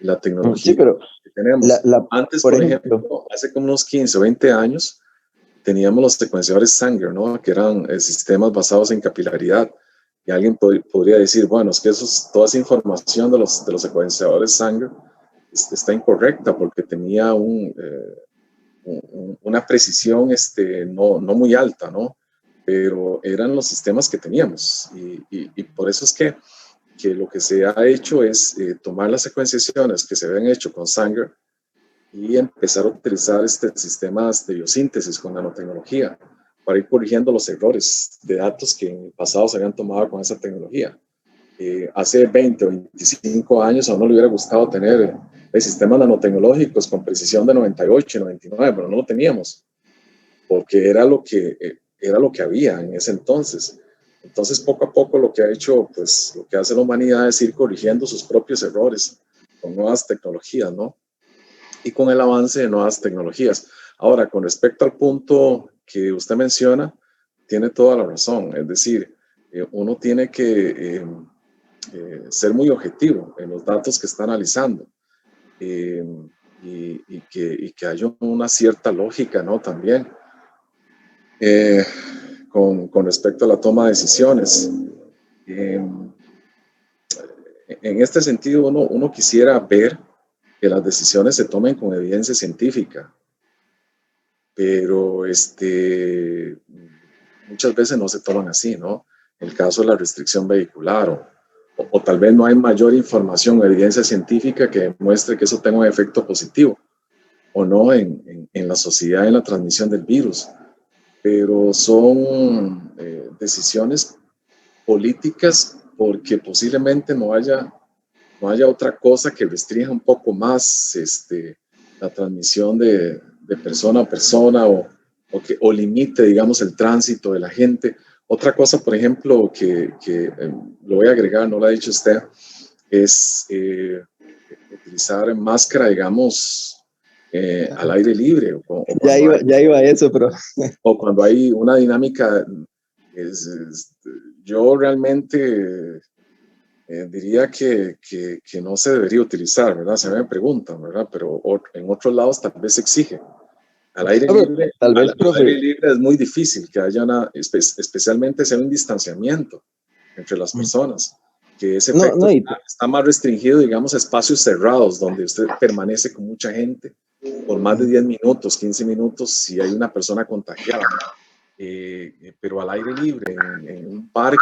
Speaker 1: y la tecnología
Speaker 5: sí, pero
Speaker 1: que tenemos. Antes, por ejemplo, hace como unos 15 o 20 años, teníamos los secuenciadores Sanger, ¿no? Que eran sistemas basados en capilaridad. Y alguien podría decir, bueno, es que toda esa información de los secuenciadores Sanger está incorrecta porque tenía una precisión no muy alta, ¿no? Pero eran los sistemas que teníamos. Y por eso es que lo que se ha hecho es tomar las secuenciaciones que se habían hecho con Sanger y empezar a utilizar sistemas de biosíntesis con nanotecnología para ir corrigiendo los errores de datos que en el pasado se habían tomado con esa tecnología. Hace 20 o 25 años a uno le hubiera gustado tener sistemas nanotecnológicos con precisión de 98 y 99, pero no lo teníamos, porque era lo que había en ese entonces. Entonces, poco a poco lo que hace la humanidad es ir corrigiendo sus propios errores con nuevas tecnologías, ¿no? Y con el avance de nuevas tecnologías. Ahora, con respecto al punto que usted menciona, tiene toda la razón. Es decir, uno tiene que ser muy objetivo en los datos que está analizando y que haya una cierta lógica, ¿no? También con respecto a la toma de decisiones. En este sentido, uno quisiera ver que las decisiones se tomen con evidencia científica, pero muchas veces no se toman así, ¿no? En el caso de la restricción vehicular o tal vez no hay mayor información o evidencia científica que demuestre que eso tenga un efecto positivo o no en la sociedad, en la transmisión del virus, pero son decisiones políticas porque posiblemente no haya otra cosa que restrinja un poco más la transmisión de persona a persona o limite, digamos, el tránsito de la gente Otra cosa, por ejemplo, que lo voy a agregar, no lo ha dicho usted, es utilizar máscara, digamos, al aire libre.
Speaker 5: Ya iba a eso, pero...
Speaker 1: O cuando hay una dinámica, yo realmente diría que no se debería utilizar, ¿verdad? Se me preguntan, ¿verdad? Pero en otros lados tal vez se exige. Al aire libre,
Speaker 5: tal vez,
Speaker 1: al aire libre es muy difícil que haya especialmente sea un distanciamiento entre las personas, que ese efecto está más restringido, digamos, a espacios cerrados donde usted permanece con mucha gente por más de 10 minutos, 15 minutos si hay una persona contagiada. Pero al aire libre, en un parque,